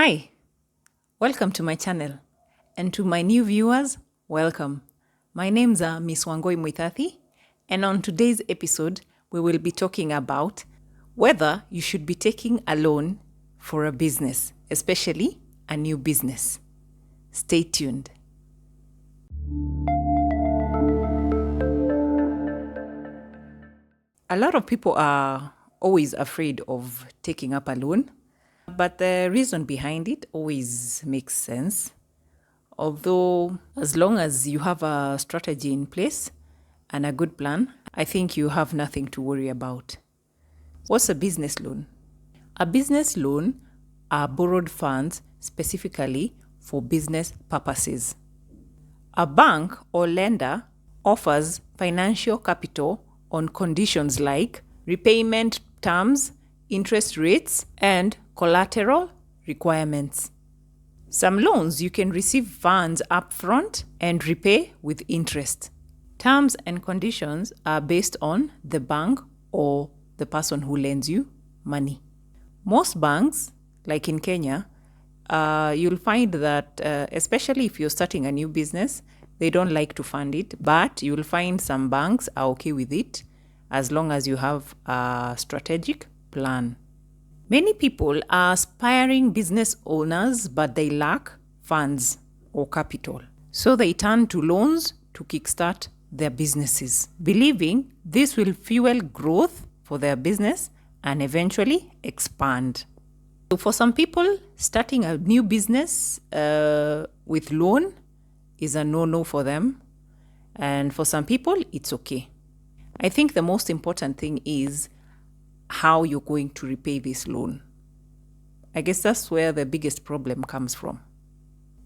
Hi, welcome to my channel. And to my new viewers, welcome. My name's Miss Wangoi Muitathi, and on today's episode, we will be talking about whether you should be taking a loan for a business, especially a new business. Stay tuned. A lot of people are always afraid of taking up a loan, but the reason behind it always makes sense. Although, as long as you have a strategy in place and a good plan, I think you have nothing to worry about. What's a business loan? A business loan are borrowed funds specifically for business purposes. A bank or lender offers financial capital on conditions like repayment terms, interest rates, and collateral requirements. Some loans you can receive funds upfront and repay with interest. Terms and conditions are based on the bank or the person who lends you money. Most banks, like in Kenya, you'll find that, especially if you're starting a new business, they don't like to fund it, but you'll find some banks are okay with it as long as you have a strategic plan. Many people are aspiring business owners, but they lack funds or capital. So they turn to loans to kickstart their businesses, believing this will fuel growth for their business and eventually expand. So for some people, starting a new business with loan is a no-no for them. And for some people, it's okay. I think the most important thing is how you're going to repay this loan. I guess that's where the biggest problem comes from.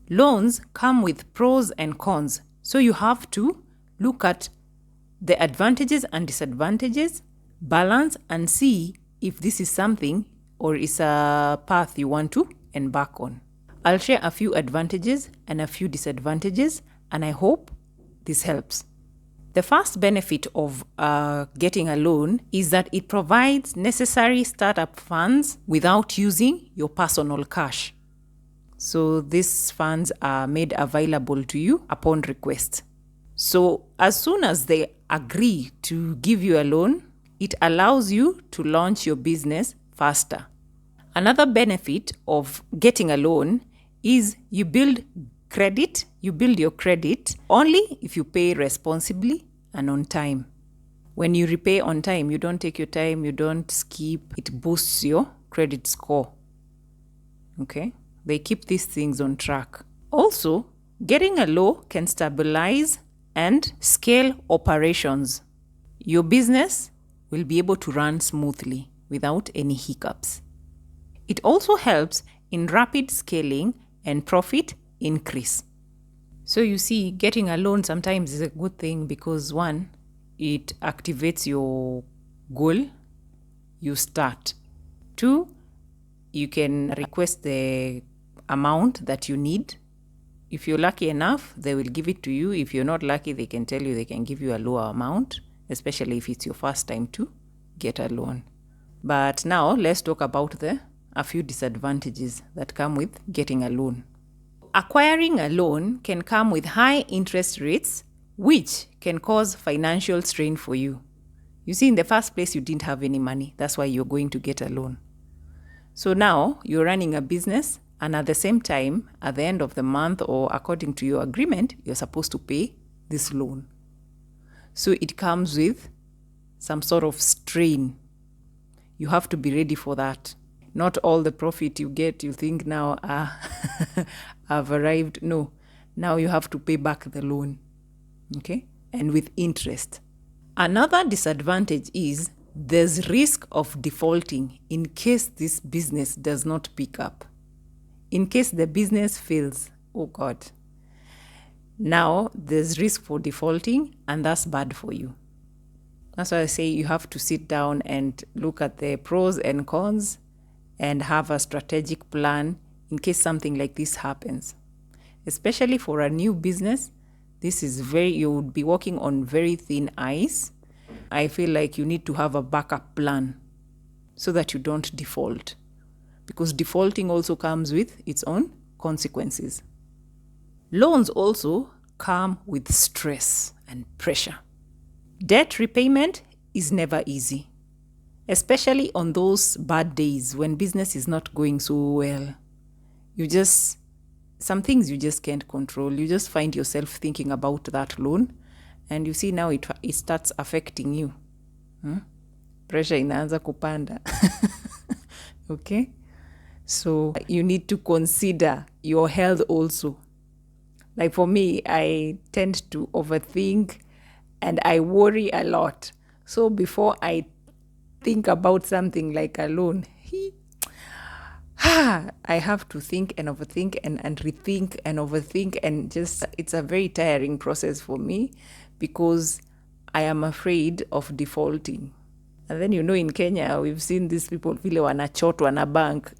Loans come with pros and cons, so you have to look at the advantages and disadvantages, balance, and see if this is something or is a path you want to embark on. I'll share a few advantages and a few disadvantages, and I hope this helps. The first benefit of getting a loan is that it provides necessary startup funds without using your personal cash. So these funds are made available to you upon request. So as soon as they agree to give you a loan, it allows you to launch your business faster. Another benefit of getting a loan is you build your credit only if you pay responsibly and on time. When you repay on time, you don't take your time, you don't skip, it boosts your credit score. Okay? They keep these things on track. Also, getting a loan can stabilize and scale operations. Your business will be able to run smoothly without any hiccups. It also helps in rapid scaling and profit increase. So you see, getting a loan sometimes is a good thing because one, it activates your goal, you start. Two, you can request the amount that you need. If you're lucky enough, they will give it to you. If you're not lucky, they can tell you they can give you a lower amount, especially if it's your first time to get a loan. But now let's talk about a few disadvantages that come with getting a loan. Acquiring a loan can come with high interest rates, which can cause financial strain for you. You see, in the first place, you didn't have any money. That's why you're going to get a loan. So now you're running a business, and at the same time, at the end of the month or according to your agreement, you're supposed to pay this loan. So it comes with some sort of strain. You have to be ready for that. Not all the profit you get, you think now, I've arrived. No, now you have to pay back the loan, okay? And with interest. Another disadvantage is there's risk of defaulting in case this business does not pick up. In case the business fails, oh God. Now there's risk for defaulting, and that's bad for you. That's why I say you have to sit down and look at the pros and cons and have a strategic plan in case something like this happens. Especially for a new business, you would be walking on very thin ice. I feel like you need to have a backup plan so that you don't default. because defaulting also comes with its own consequences. Loans also come with stress and pressure. Debt repayment is never easy, especially on those bad days when business is not going so well. Some things you just can't control. You just find yourself thinking about that loan, and you see now it starts affecting you. Pressure inaanza kupanda. Okay? So you need to consider your health also. Like for me, I tend to overthink and I worry a lot. So before I think about something like a loan, I have to think and overthink and rethink and overthink, and just it's a very tiring process for me because I am afraid of defaulting. And then, in Kenya, we've seen these people vile wanachotwa na bank.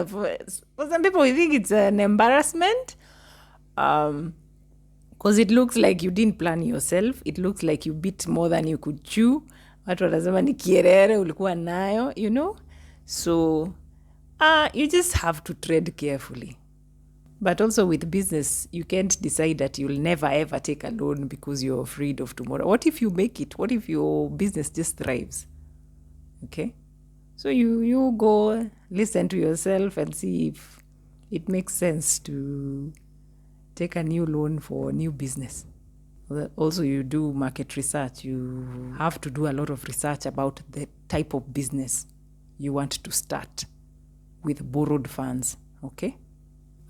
For some people, we think it's an embarrassment because it looks like you didn't plan yourself. It looks like you bit more than you could chew. Watu wanasema ni kierere ulikuwa nayo, So you just have to tread carefully. But also with business, you can't decide that you'll never ever take a loan because you're afraid of tomorrow. What if you make it? What if your business just thrives? Okay? So you go listen to yourself and see if it makes sense to take a new loan for a new business. Also, you do market research. You have to do a lot of research about the type of business you want to start with borrowed funds, okay?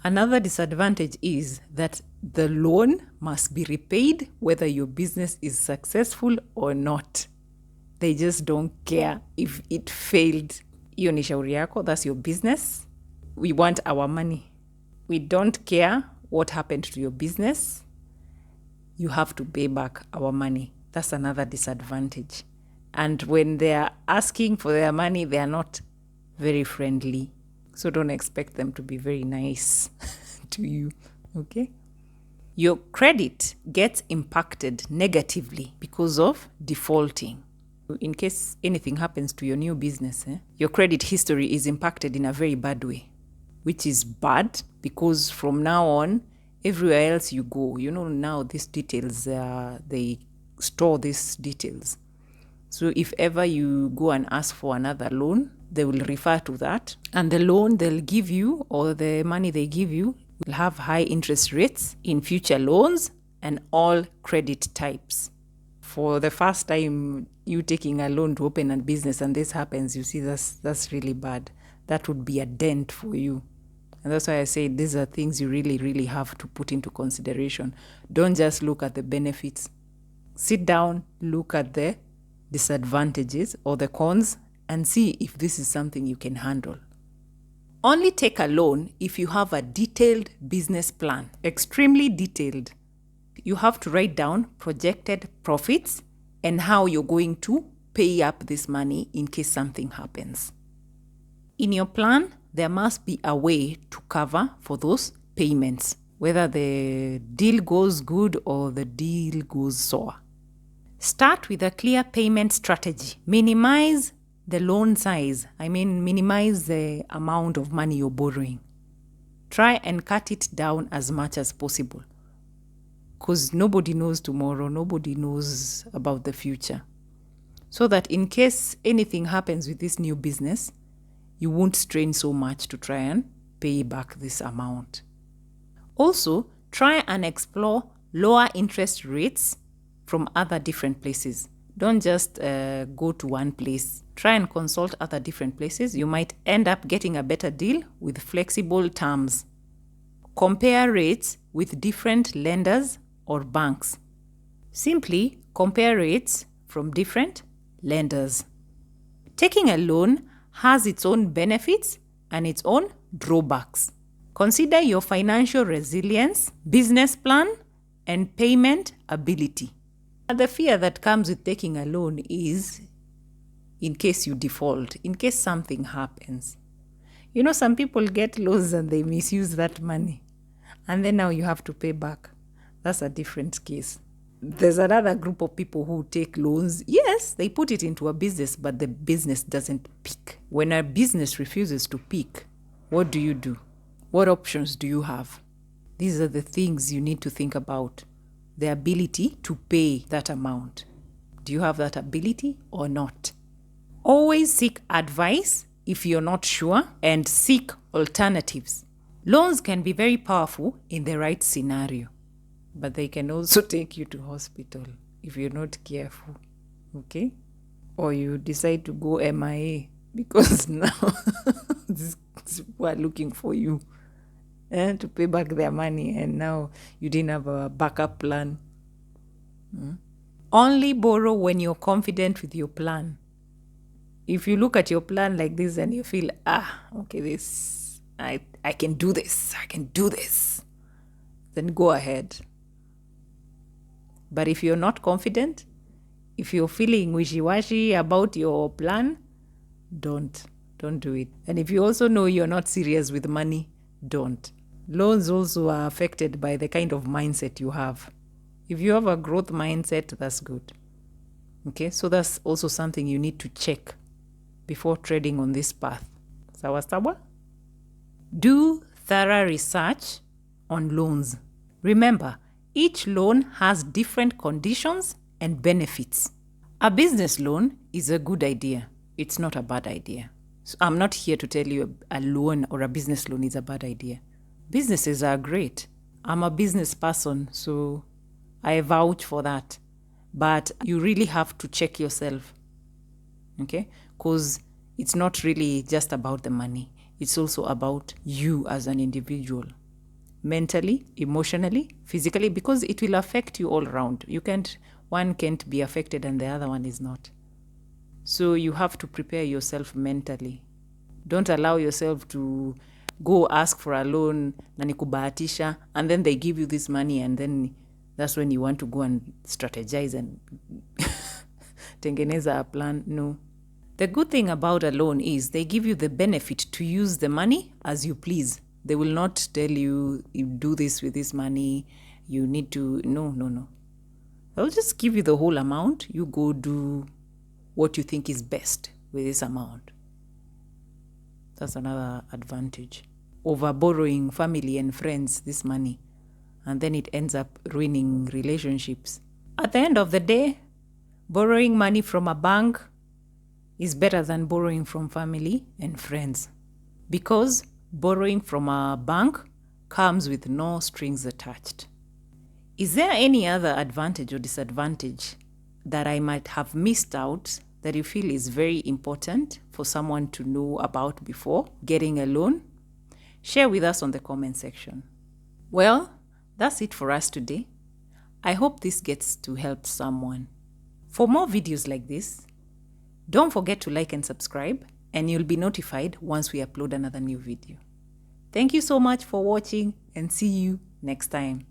Another disadvantage is that the loan must be repaid whether your business is successful or not. They just don't care if it failed. Hiyo ni shauri yako, that's your business. We want our money. We don't care what happened to your business. You have to pay back our money. That's another disadvantage. And when they are asking for their money, they are not very friendly. So don't expect them to be very nice to you, okay? Your credit gets impacted negatively because of defaulting. In case anything happens to your new business, your credit history is impacted in a very bad way, which is bad because from now on, everywhere else you go, now these details, they store these details. So if ever you go and ask for another loan, they will refer to that. And the loan they'll give you, or the money they give you, will have high interest rates in future loans and all credit types. For the first time you taking a loan to open a business and this happens, you see, that's really bad. That would be a dent for you. And that's why I say these are things you really, really have to put into consideration. Don't just look at the benefits. Sit down, look at the disadvantages or the cons, and see if this is something you can handle. Only take a loan if you have a detailed business plan, extremely detailed. You have to write down projected profits and how you're going to pay up this money in case something happens. In your plan, there must be a way to cover for those payments, whether the deal goes good or the deal goes sour. Start with a clear payment strategy. Minimize the loan size. Minimize the amount of money you're borrowing. Try and cut it down as much as possible, because nobody knows tomorrow, nobody knows about the future. So that in case anything happens with this new business, you won't strain so much to try and pay back this amount. Also, try and explore lower interest rates from other different places. Don't just go to one place. Try and consult other different places. You might end up getting a better deal with flexible terms. Compare rates with different lenders or banks. Simply compare rates from different lenders. Taking a loan has its own benefits and its own drawbacks. Consider your financial resilience, business plan, and payment ability. The fear that comes with taking a loan is in case you default, in case something happens. Some people get loans and they misuse that money. And then now you have to pay back. That's a different case. There's another group of people who take loans. Yes, they put it into a business, but the business doesn't peak. When a business refuses to peak, what do? What options do you have? These are the things you need to think about. The ability to pay that amount. Do you have that ability or not? Always seek advice if you're not sure, and seek alternatives. Loans can be very powerful in the right scenario, but they can also take you to hospital if you're not careful, okay? Or you decide to go MIA because now these people are looking for you to pay back their money, and now you didn't have a backup plan. Only borrow when you're confident with your plan. If you look at your plan like this and you feel, okay, I can do this, then go ahead. But if you're not confident, if you're feeling wishy-washy about your plan, don't do it. And if you also know you're not serious with money, don't. Loans also are affected by the kind of mindset you have. If you have a growth mindset, that's good. Okay, so that's also something you need to check before treading on this path. Sawa? Do thorough research on loans. Remember, each loan has different conditions and benefits. A business loan is a good idea. It's not a bad idea. So I'm not here to tell you a loan or a business loan is a bad idea. Businesses are great. I'm a business person, so I vouch for that. But you really have to check yourself, okay? Because it's not really just about the money. It's also about you as an individual, mentally, emotionally, physically, because it will affect you all around. One can't be affected and the other one is not. So you have to prepare yourself mentally. Don't allow yourself to go ask for a loan na nikubahatisha, and then they give you this money, and then that's when you want to go and strategize and tengeneza a plan. No. The good thing about a loan is they give you the benefit to use the money as you please. They will not tell you do this with this money, you need to, no. They'll just give you the whole amount. You go do what you think is best with this amount. That's another advantage over borrowing family and friends this money, and then it ends up ruining relationships. At the end of the day, borrowing money from a bank is better than borrowing from family and friends, because borrowing from a bank comes with no strings attached. Is there any other advantage or disadvantage that I might have missed out that you feel is very important for someone to know about before getting a loan? Share with us on the comment section. Well, that's it for us today. I hope this gets to help someone. For more videos like this, don't forget to like and subscribe, and you'll be notified once we upload another new video. Thank you so much for watching, and see you next time.